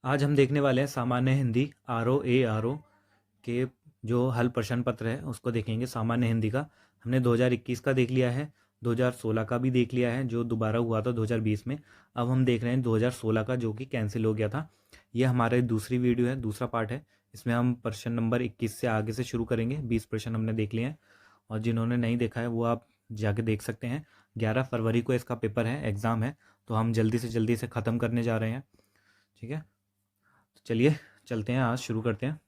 आज हम देखने वाले हैं सामान्य हिंदी RO के जो हल प्रश्न पत्र है उसको देखेंगे। सामान्य हिंदी का हमने 2021 का देख लिया है, 2016 का भी देख लिया है जो दोबारा हुआ था 2020 में। अब हम देख रहे हैं 2016 का जो कि कैंसिल हो गया था। ये हमारे दूसरी वीडियो है, दूसरा पार्ट है। इसमें हम प्रश्न नंबर 21 से आगे से शुरू करेंगे। 20 प्रश्न हमने देख लिए हैं और जिन्होंने नहीं देखा है वो आप जाके देख सकते हैं। 11 फरवरी को इसका पेपर है, एग्ज़ाम है, तो हम जल्दी से जल्दी इसे ख़त्म करने जा रहे हैं। ठीक है, तो चलिए चलते हैं, आज शुरू करते हैं।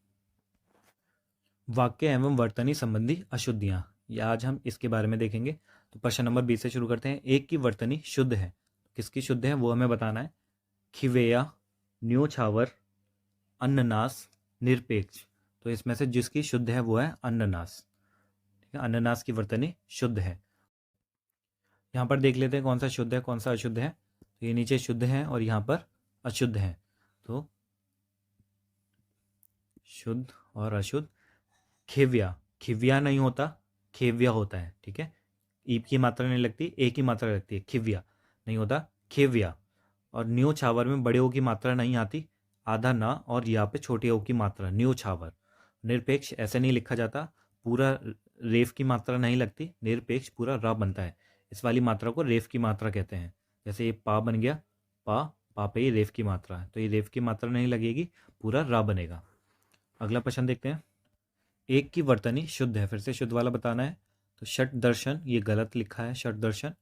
वाक्य एवं वर्तनी संबंधी अशुद्धियाँ, ये आज हम इसके बारे में देखेंगे। तो प्रश्न नंबर 20 से शुरू करते हैं। एक की वर्तनी शुद्ध है, किसकी शुद्ध है वो हमें बताना है। खिवेया, न्योछावर, अन्ननास, निरपेक्ष। तो इसमें से जिसकी शुद्ध है वो है अन्ननास। ठीक है, अन्ननास की वर्तनी शुद्ध है। यहाँ पर देख लेते हैं कौन सा शुद्ध है कौन सा अशुद्ध है। तो ये नीचे शुद्ध है और यहाँ पर अशुद्ध है। तो शुद्ध और अशुद्ध। खिव्या, खिव्या नहीं होता, खेव्या होता है। ठीक है, ईप की मात्रा नहीं लगती, एक ही मात्रा लगती है। खिव्या नहीं होता, खेव्या। और न्यू छावर में बड़े ओ की मात्रा नहीं आती, आधा ना और यहाँ पे छोटे ओ की मात्रा, न्यू छावर। निरपेक्ष ऐसे नहीं लिखा जाता, पूरा रेफ की मात्रा नहीं लगती, निरपेक्ष पूरा रा बनता है। इस वाली मात्रा को रेफ की मात्रा कहते हैं। जैसे ये पा बन गया, पा, पा पे ही रेफ की मात्रा है, तो ये रेफ की मात्रा नहीं लगेगी, पूरा रा बनेगा। अगला प्रश्न देखते हैं। एक की वर्तनी शुद्ध है, फिर से शुद्ध वाला बताना है। तो षट दर्शन ये गलत लिखा है, षट दर्शन।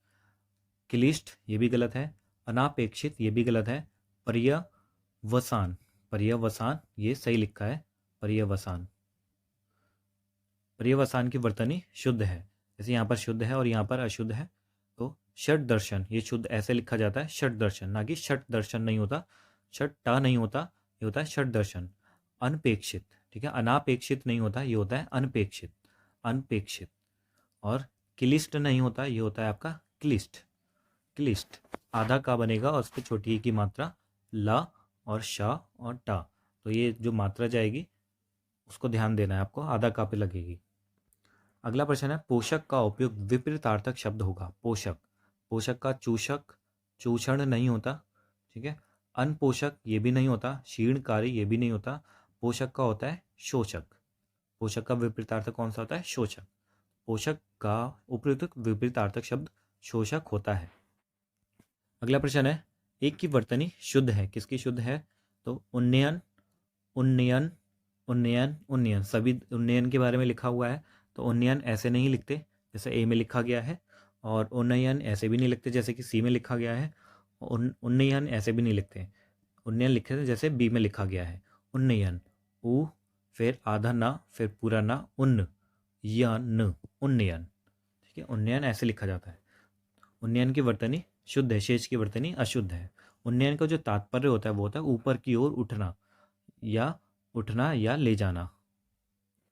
क्लिष्ट ये भी गलत है। अनापेक्षित ये भी गलत है। पर्यवसान, पर्यवसान ये सही लिखा है, पर्यवसान। पर्यवसान की वर्तनी शुद्ध है, जैसे यहाँ पर शुद्ध है और यहाँ पर अशुद्ध है। तो षट दर्शन ये शुद्ध ऐसे लिखा जाता है, षट दर्शन, ना कि षट दर्शन नहीं होता, षट टा नहीं होता, ये होता है षट दर्शन। अनपेक्षित, ठीक है, अनापेक्षित नहीं होता, ये होता है अनपेक्षित, अनपेक्षित। और क्लिष्ट नहीं होता, ये होता है आपका क्लिष्ट, क्लिष्ट। आधा का बनेगा और उस पर छोटी ई की मात्रा ला और शा और टा, तो ये जो मात्रा जाएगी उसको ध्यान देना है आपको, आधा का पे लगेगी। अगला प्रश्न है, पोषक का उपयोग विपरीतार्थक शब्द होगा। पोषक, पोषक का चूषक, चूषण नहीं होता। ठीक है, अनपोषक ये भी नहीं होता, क्षीणकारी ये भी नहीं होता। पोषक का होता है शोषक। पोषक का विपरीतार्थक कौन सा होता है? शोषक। पोषक का उपयुक्त विपरीतार्थक शब्द शोषक होता है। अगला प्रश्न है, एक की वर्तनी शुद्ध है, किसकी शुद्ध है? तो उन्नयन, उन्नयन, उन्नयन, उन्नयन, सभी उन्नयन के बारे में लिखा हुआ है। तो उन्नयन ऐसे नहीं लिखते जैसे ए में लिखा गया है, और उन्नयन ऐसे भी नहीं लिखते जैसे कि सी में लिखा गया है। उन्नयन ऐसे भी नहीं लिखते, उन्नयन लिखते हैं जैसे बी में लिखा गया है। उन्नयन, उ फिर आधा ना फिर पूरा ना, उन्न या न, उन्नयन। ठीक है, उन्नयन ऐसे लिखा जाता है। उन्नयन की वर्तनी शुद्ध है, शेष की वर्तनी अशुद्ध है। उन्नयन का जो तात्पर्य होता है वो होता है ऊपर की ओर उठना, या उठना या ले जाना।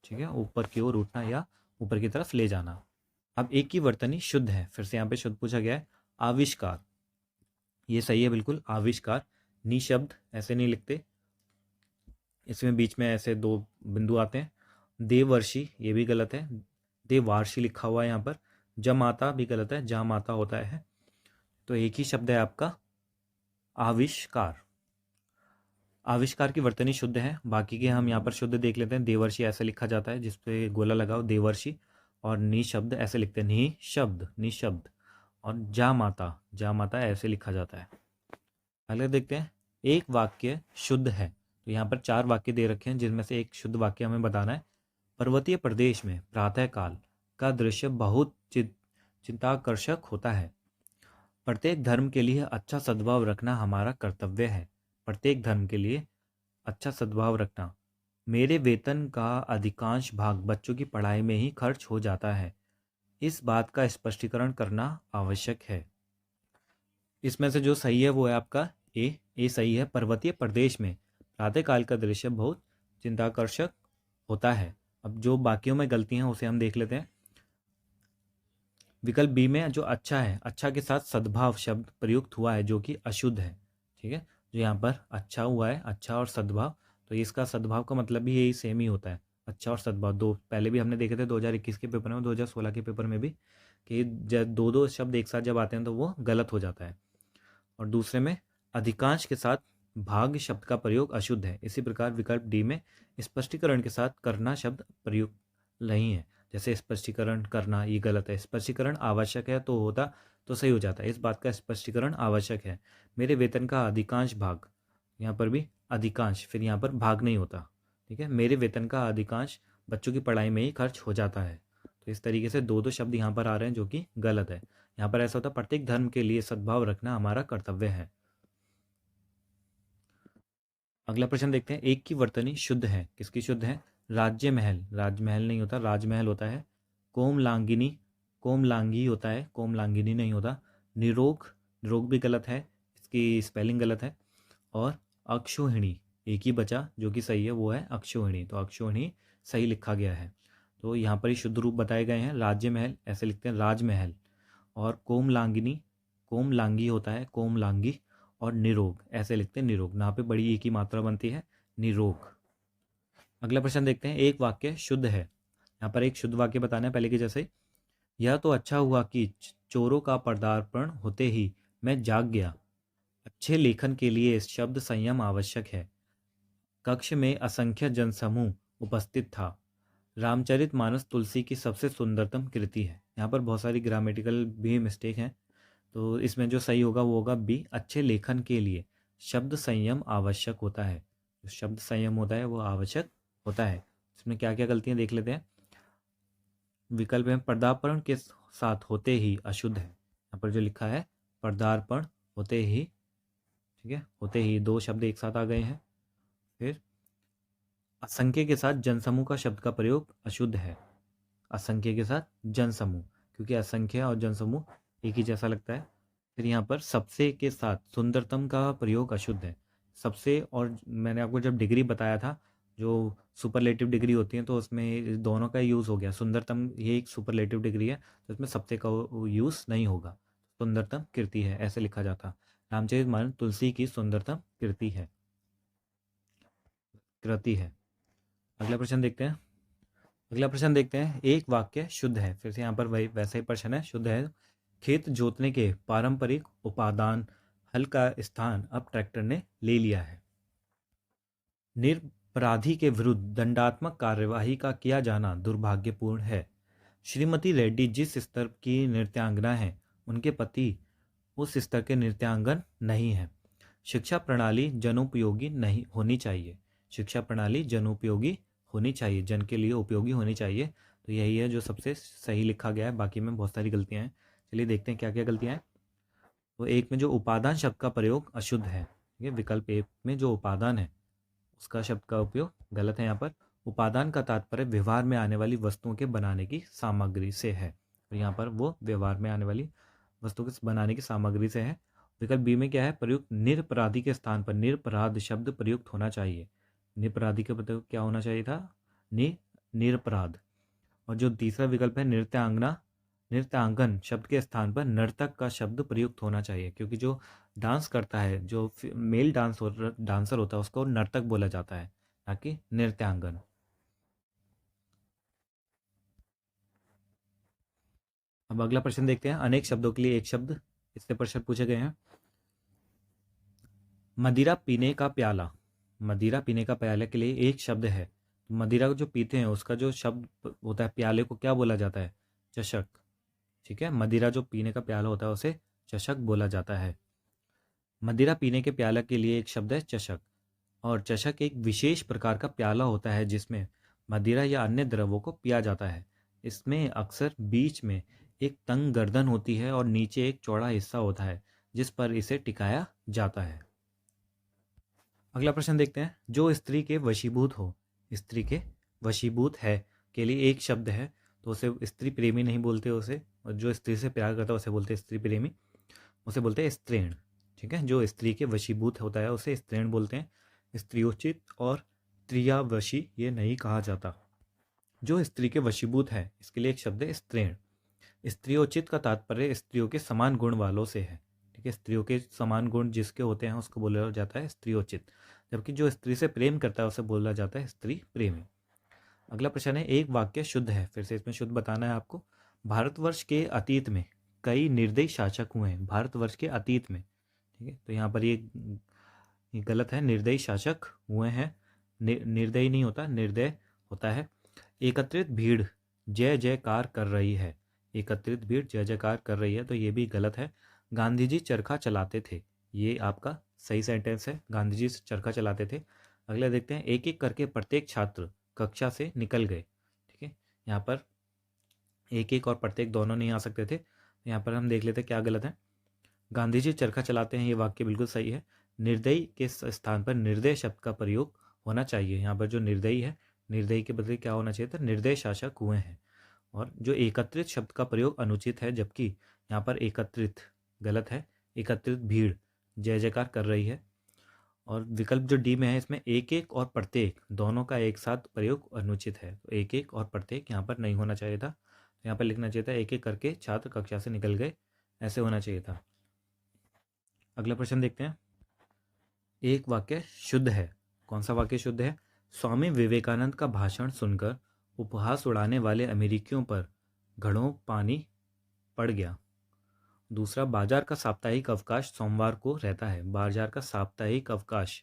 ठीक है, ऊपर की ओर उठना या ऊपर की तरफ ले जाना। अब एक की वर्तनी शुद्ध है, फिर से यहाँ पे शुद्ध पूछा गया है। आविष्कार, ये सही है बिल्कुल, आविष्कार। निशब्द ऐसे नहीं लिखते, इसमें बीच में ऐसे दो बिंदु आते हैं। देवर्षि ये भी गलत है, देवार्षि लिखा हुआ है यहाँ पर। जमाता भी गलत है, जामाता होता है। तो एक ही शब्द है आपका आविष्कार। आविष्कार की वर्तनी शुद्ध है, बाकी के हम यहाँ पर शुद्ध देख लेते हैं। देवर्षि ऐसे लिखा जाता है जिसपे गोला लगाओ, देवर्षि। और निशब्द ऐसे लिखते हैं, निशब्द, निशब्द। और जामाता, जामाता ऐसे लिखा जाता है। अगले देखते हैं, एक वाक्य शुद्ध है। तो यहाँ पर 4 वाक्य दे रखे हैं जिनमें से एक शुद्ध वाक्य हमें बताना है। पर्वतीय प्रदेश में प्रातःकाल का दृश्य बहुत चिंताकर्षक होता है। प्रत्येक धर्म के लिए अच्छा सद्भाव रखना हमारा कर्तव्य है। प्रत्येक धर्म के लिए अच्छा सद्भाव रखना। मेरे वेतन का अधिकांश भाग बच्चों की पढ़ाई में ही खर्च हो जाता है। इस बात का स्पष्टीकरण करना आवश्यक है। इसमें से जो सही है वो है आपका ए सही है। पर्वतीय प्रदेश में प्रातःकाल का दृश्य बहुत चिंताकर्षक होता है। अब जो बाकियों में गलती हैं उसे हम देख लेते हैं। विकल्प बी में जो अच्छा है, अच्छा के साथ सद्भाव शब्द प्रयुक्त हुआ है जो कि अशुद्ध है। ठीक है, जो यहाँ पर अच्छा हुआ है, अच्छा और सद्भाव, तो इसका सद्भाव का मतलब भी यही सेम ही होता है, अच्छा और सद्भाव। दो पहले भी हमने देखे थे 2021 के पेपर में, 2016 के पेपर में भी, कि जब दो दो शब्द एक साथ जब आते हैं तो वो गलत हो जाता है। और दूसरे में अधिकांश के साथ भाग शब्द का प्रयोग अशुद्ध है। इसी प्रकार विकल्प डी में स्पष्टीकरण के साथ करना शब्द प्रयुक्त नहीं है। जैसे स्पष्टीकरण करना, ये गलत है। स्पष्टीकरण आवश्यक है तो होता तो सही हो जाता है। इस बात का स्पष्टीकरण आवश्यक है। मेरे वेतन का अधिकांश भाग, यहाँ पर भी अधिकांश, फिर यहाँ पर भाग नहीं होता। ठीक है, मेरे वेतन का अधिकांश बच्चों की पढ़ाई में ही खर्च हो जाता है। तो इस तरीके से दो दो शब्द यहाँ पर आ रहे हैं जो कि गलत है। यहाँ पर ऐसा होता है, प्रत्येक धर्म के लिए सद्भाव रखना हमारा कर्तव्य है। अगला प्रश्न देखते हैं। एक की वर्तनी शुद्ध है, किसकी शुद्ध है? राज्य महल, राजमहल नहीं होता, राजमहल होता है। कोमलांगिनी, कोमलांगी होता है, कोमलांगिनी नहीं होता। निरोग, निरोग भी गलत है, इसकी स्पेलिंग गलत है। और अक्षोहिणी, एक ही बचा जो कि सही है, वो है अक्षोहिणी। तो अक्षोहिणी सही लिखा गया है। तो यहाँ पर ही शुद्ध रूप बताए गए हैं। राज्य महल ऐसे लिखते हैं, राजमहल। और कोमलांगिनी, कोमलांगी होता है, कोमलांगी। और निरोग ऐसे लिखते हैं, निरोग। ना पे बड़ी एक ही मात्रा बनती है, निरोग। अगला प्रश्न देखते हैं। एक वाक्य शुद्ध है, यहाँ पर एक शुद्ध वाक्य बताना है पहले के जैसे। यह तो अच्छा हुआ कि चोरों का पदार्पण होते ही मैं जाग गया। अच्छे लेखन के लिए शब्द संयम आवश्यक है। कक्ष में असंख्य जनसमूह उपस्थित था। रामचरितमानस तुलसी की सबसे सुंदरतम कृति है। यहाँ पर बहुत सारी ग्रामेटिकल भी मिस्टेक हैं, तो इसमें जो सही होगा वो होगा बी, अच्छे लेखन के लिए शब्द संयम आवश्यक होता है। जो शब्द संयम होता है वो आवश्यक होता है। इसमें क्या क्या गलतियां देख लेते हैं। विकल्प में पदार्पण के साथ होते ही अशुद्ध है। यहाँ पर जो लिखा है पदार्पण होते ही, ठीक है, होते ही, दो शब्द एक साथ आ गए हैं। फिर असंख्य के साथ जनसमूह का शब्द का प्रयोग अशुद्ध है। असंख्य के साथ जनसमूह, क्योंकि असंख्य और जनसमूह एक ही जैसा लगता है। फिर यहाँ पर सबसे के साथ सुंदरतम का प्रयोग अशुद्ध है। सबसे, और मैंने आपको जब डिग्री बताया था, जो सुपरलेटिव डिग्री होती है, तो उसमें दोनों का यूज़ हो गया। सुंदरतम ये एक सुपरलेटिव डिग्री है, तो इसमें सबसे का यूज़ नहीं होगा। सुंदरतम कृति है ऐसे लिखा जाता। रामचरितमानस तुलसी की सुंदरतम कृति है, कृति है। अगला प्रश्न देखते हैं। अगला प्रश्न देखते हैं। एक वाक्य शुद्ध है, फिर से यहाँ पर वही वैसा ही प्रश्न है, शुद्ध है। खेत जोतने के पारंपरिक उपादान हल का स्थान अब ट्रैक्टर ने ले लिया है। निरपराधी के विरुद्ध दंडात्मक कार्यवाही का किया जाना दुर्भाग्यपूर्ण है। श्रीमती रेड्डी जिस स्तर की नृत्यांगना है, उनके पति उस स्तर के नृत्यांगन नहीं है। शिक्षा प्रणाली जनोपयोगी नहीं होनी चाहिए। शिक्षा प्रणाली जनोपयोगी होनी चाहिए, जन के लिए उपयोगी होनी चाहिए। तो यही है जो सबसे सही लिखा गया है। बाकी में बहुत सारी गलतियां हैं, चलिए देखते हैं क्या क्या गलतियां हैं। तो एक में जो उपादान शब्द का प्रयोग अशुद्ध है, ठीक है, विकल्प एक में जो उपादान है उसका शब्द का उपयोग गलत है। यहाँ पर उपादान का तात्पर्य व्यवहार में आने वाली वस्तुओं के बनाने की सामग्री से है, और यहाँ पर वो व्यवहार में आने वाली वस्तु के बनाने की सामग्री से है। विकल्प बी में क्या है, प्रयुक्त निरपराधी के स्थान पर निरपराध शब्द प्रयुक्त होना चाहिए। निरपराधी का मतलब क्या होना चाहिए था, निरपराध। और जो तीसरा विकल्प है नृत्यांगना, नृत्यांगन शब्द के स्थान पर नर्तक का शब्द प्रयुक्त होना चाहिए, क्योंकि जो डांस करता है, जो मेल डांसर होता है, उसको नर्तक बोला जाता है, ना कि नृत्यांगन। अब अगला प्रश्न देखते हैं। अनेक शब्दों के लिए एक शब्द, इससे प्रश्न पूछे गए हैं। मदिरा पीने का प्याला, मदिरा पीने का प्याला के लिए एक शब्द है। मदिरा को जो पीते हैं उसका जो शब्द होता है प्याले को क्या बोला जाता है, चषक। ठीक है, मदिरा जो पीने का प्याला होता है उसे चषक बोला जाता है। मदिरा पीने के प्याला के लिए एक शब्द है चषक। और चषक एक विशेष प्रकार का प्याला होता है जिसमें मदिरा या अन्य द्रवों को पिया जाता है। इसमें अक्सर बीच में एक तंग गर्दन होती है और नीचे एक चौड़ा हिस्सा होता है जिस पर इसे टिकाया जाता है। अगला प्रश्न देखते हैं। जो स्त्री के वशीभूत हो, स्त्री के वशीभूत है के लिए एक शब्द है, तो उसे स्त्री प्रेमी नहीं बोलते उसे, और जो स्त्री से प्यार करता है उसे बोलते हैं स्त्री प्रेमी, उसे बोलते हैं स्त्रीण। ठीक है, जो स्त्री के वशीभूत होता है उसे स्त्रीण बोलते हैं। स्त्रियोचित और त्रियावशी ये नहीं कहा जाता। जो स्त्री के वशीभूत है इसके लिए एक शब्द है स्त्रीण। स्त्रियोचित का तात्पर्य स्त्रियों के समान गुण वालों से है। ठीक है, स्त्रियों के समान गुण जिसके होते हैं उसको बोला जाता है स्त्रियोचित, जबकि जो स्त्री से प्रेम करता है उसे बोला जाता है स्त्री प्रेमी। अगला प्रश्न है। एक वाक्य शुद्ध है, फिर से इसमें शुद्ध बताना है आपको। भारतवर्ष के अतीत में कई निर्दयी शासक हुए हैं। भारतवर्ष के अतीत में, ठीक है, तो यहाँ पर ये गलत है, निर्दयी शासक हुए हैं, निर्दयी नहीं होता, निर्दय होता है। एकत्रित भीड़ जय जयकार कर रही है, एकत्रित भीड़ जय जयकार कर रही है, तो ये भी गलत है। गांधी जी चरखा चलाते थे, ये आपका सही सेंटेंस है, गांधी जी चरखा चलाते थे। अगला देखते हैं, एक एक करके प्रत्येक छात्र कक्षा से निकल गए। ठीक है, यहाँ पर एक एक और प्रत्येक दोनों नहीं आ सकते थे। यहाँ पर हम देख लेते क्या गलत है। गांधी जी चरखा चलाते हैं, ये वाक्य बिल्कुल सही है। निर्दयी के स्थान पर निर्दय शब्द का प्रयोग होना चाहिए। यहाँ पर जो निर्दयी है, निर्दयी के बदले क्या होना चाहिए था, निर्दय शासक हुए हैं। और जो एकत्रित शब्द का प्रयोग अनुचित है, जबकि यहाँ पर एकत्रित गलत है, एकत्रित भीड़ जय जयकार कर रही है। और विकल्प जो डी में है, इसमें एक एक और प्रत्येक दोनों का एक साथ प्रयोग अनुचित है, तो एक एक और प्रत्येक यहाँ पर नहीं होना चाहिए था। यहाँ पर लिखना चाहिए था एक एक करके छात्र कक्षा से निकल गए, ऐसे होना चाहिए था। अगला प्रश्न देखते हैं, एक वाक्य शुद्ध है, कौन सा वाक्य शुद्ध है। स्वामी विवेकानंद का भाषण सुनकर उपहास उड़ाने वाले अमेरिकियों पर घड़ों पानी पड़ गया। दूसरा, बाजार का साप्ताहिक अवकाश सोमवार को रहता है, बाजार का साप्ताहिक अवकाश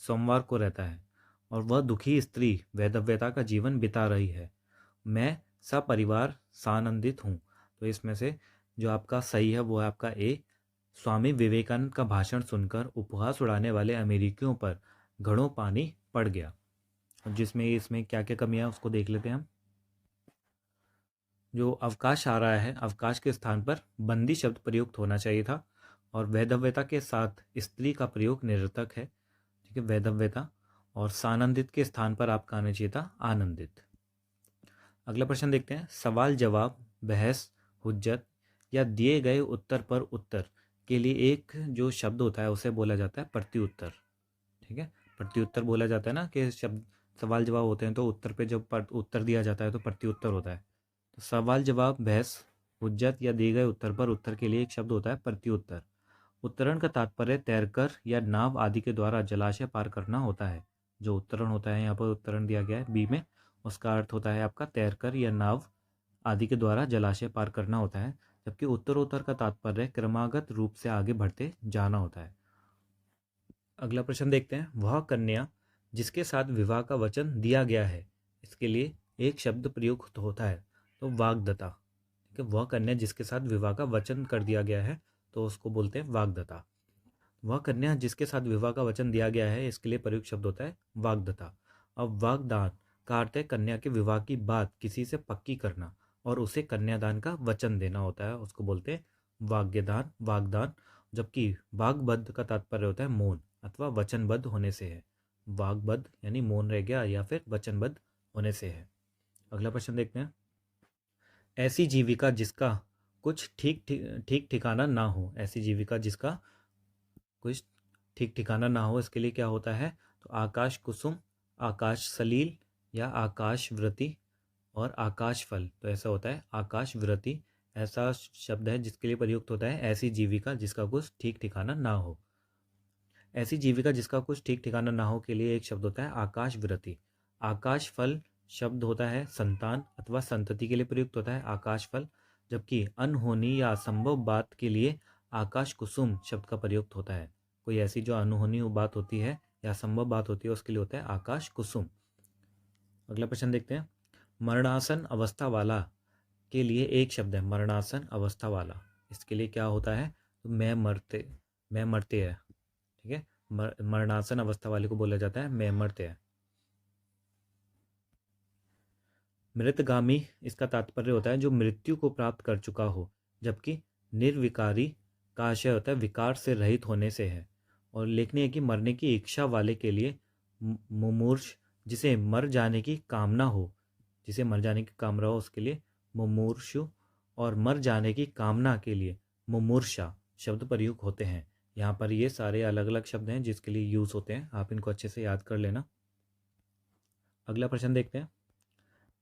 सोमवार को रहता है। और वह दुखी स्त्री वैधव्यता का जीवन बिता रही है। मैं सपरिवार सानंदित हूँ, तो इसमें से जो आपका सही है वो है आपका ए, स्वामी विवेकानंद का भाषण सुनकर उपहास उड़ाने वाले अमेरिकियों पर घड़ों पानी पड़ गया। अब जिसमें इसमें क्या क्या कमियां है उसको देख लेते हैं हम। जो अवकाश आ रहा है, अवकाश के स्थान पर बंदी शब्द प्रयुक्त होना चाहिए था, और वैधव्यता के साथ स्त्री का प्रयोग निरर्थक है। ठीक है, वैधव्यता। और सानंदित के स्थान पर आपका आना चाहिए था आनंदित। अगला प्रश्न देखते हैं, सवाल जवाब, बहस, हुज्जत या दिए गए उत्तर पर उत्तर के लिए एक जो शब्द होता है उसे बोला जाता है प्रत्युत्तर। ठीक है, प्रत्युत्तर बोला जाता है ना, कि शब्द सवाल जवाब होते हैं तो उत्तर पे जब उत्तर दिया जाता है तो प्रत्युत्तर होता है। तो सवाल जवाब, बहस, हुज्जत या दिए गए उत्तर पर उत्तर के लिए एक शब्द होता है प्रत्युत्तर। उत्तरण का तात्पर्य तैरकर या नाव आदि के द्वारा जलाशय पार करना होता है। जो उत्तरण होता है, यहाँ पर उत्तरण दिया गया है बी में, उसका अर्थ होता है आपका तैरकर या नाव आदि के द्वारा जलाशय पार करना होता है। जबकि उत्तरोत्तर का तात्पर्य क्रमागत रूप से आगे बढ़ते जाना होता है। अगला प्रश्न देखते हैं, वह कन्या जिसके साथ विवाह का वचन दिया गया है, इसके लिए एक शब्द प्रयुक्त होता है, तो वाग्दता। ठीक है, वह कन्या जिसके साथ विवाह का वचन कर दिया गया है तो उसको बोलते हैं वाग्दता। वह कन्या जिसके साथ विवाह का वचन दिया गया है, इसके लिए प्रयुक्त शब्द होता है वाग्दता। अब वागदान का अर्थ है कन्या के विवाह की बात किसी से पक्की करना और उसे कन्यादान का वचन देना होता है, उसको बोलते हैं वाग्यदान, वागदान। जबकि वाग्बद्ध का तात्पर्य होता है मौन अथवा वचनबद्ध होने से है। वाग्बद्ध यानी मौन रह गया या फिर वचनबद्ध होने से है। अगला प्रश्न देखते हैं, ऐसी जीविका जिसका कुछ ठीक ठिकाना ना हो, ऐसी जीविका जिसका कुछ ठीक ठिकाना ना हो, इसके लिए क्या होता है, तो आकाश कुसुम, आकाश सलील या आकाश व्रति और आकाश फल। तो ऐसा होता है आकाश व्रति, ऐसा शब्द है जिसके लिए प्रयुक्त होता है ऐसी जीविका जिसका कुछ ठीक ठिकाना ना हो। ऐसी जीविका जिसका कुछ ठीक ठिकाना ना हो के लिए एक शब्द होता है आकाश व्रति। आकाश फल शब्द होता है संतान अथवा संतति के लिए प्रयुक्त होता है आकाश फल। जबकि अनहोनी या असंभव बात के लिए आकाश कुसुम शब्द का प्रयुक्त होता है। कोई ऐसी जो अनहोनी बात होती है या असंभव बात होती है उसके लिए होता है आकाश कुसुम। अगला प्रश्न देखते हैं, मरणासन अवस्था वाला के लिए एक शब्द है मरणासन अवस्था वाला, इसके लिए क्या होता है, तो मैं मरते है। ठीक है, मरणासन अवस्था वाले को बोला जाता है मैं मरते है। मृतगामी इसका तात्पर्य होता है जो मृत्यु को प्राप्त कर चुका हो, जबकि निर्विकारी का आशय होता है विकार से रहित होने से है। और लेखनी है कि मरने की इच्छा वाले के लिए मुमूर्ष, जिसे मर जाने की कामना हो, जिसे मर जाने की कामना हो उसके लिए मुमूर्षु, और मर जाने की कामना के लिए मुमूर्षा शब्द प्रयुक्त होते हैं। यहाँ पर ये सारे अलग अलग शब्द हैं जिसके लिए यूज होते हैं, आप इनको अच्छे से याद कर लेना। अगला प्रश्न देखते हैं,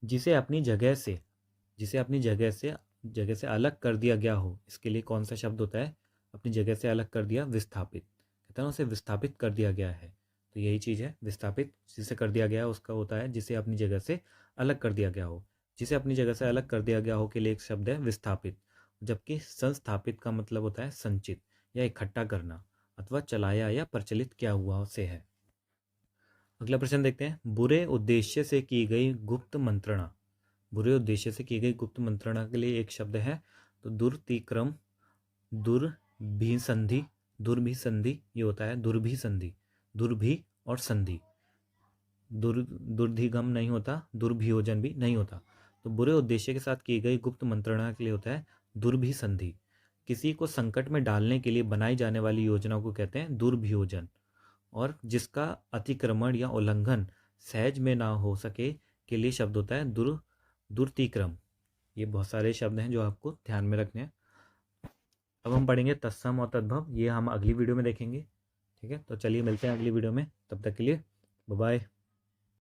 जिसे अपनी जगह से अलग कर दिया गया हो, इसके लिए कौन सा शब्द होता है, अपनी जगह से अलग कर दिया, विस्थापित। कहते हैं उसे विस्थापित कर दिया गया है, तो यही चीज़ है विस्थापित, जिसे कर दिया गया है उसका होता है जिसे अपनी जगह से अलग कर दिया गया हो। जिसे अपनी जगह से अलग कर दिया गया हो के लिए एक शब्द है विस्थापित। जबकि संस्थापित का मतलब होता है संचित या इकट्ठा करना। अथवा चलाया या प्रचलित किया हुआ से है। अगला प्रश्न देखते हैं, बुरे उद्देश्य से की गई गुप्त मंत्रणा। बुरे उद्देश्य से की गई गुप्त मंत्रणा के लिए एक शब्द है तो दुर्तिक्रम, दुर्भिसंधि, दुर्भिसंधि ये होता है दुर्भिसंधि, दुर्भि और संधि, दुर्धिगम नहीं होता, दुर्भियोजन भी नहीं होता। तो बुरे उद्देश्य के साथ की गई गुप्त मंत्रणा के लिए होता है दुर्भिसंधि। किसी को संकट में डालने के लिए बनाई जाने वाली योजना को कहते हैं दुर्भियोजन। और जिसका अतिक्रमण या उल्लंघन सहज में ना हो सके के लिए शब्द होता है दुर्तिक्रम। ये बहुत सारे शब्द हैं जो आपको ध्यान में रखने हैं। अब हम पढ़ेंगे तत्सम और तद्भव, ये हम अगली वीडियो में देखेंगे। ठीक है, तो चलिए मिलते हैं अगली वीडियो में, तब तक के लिए बाय बाय।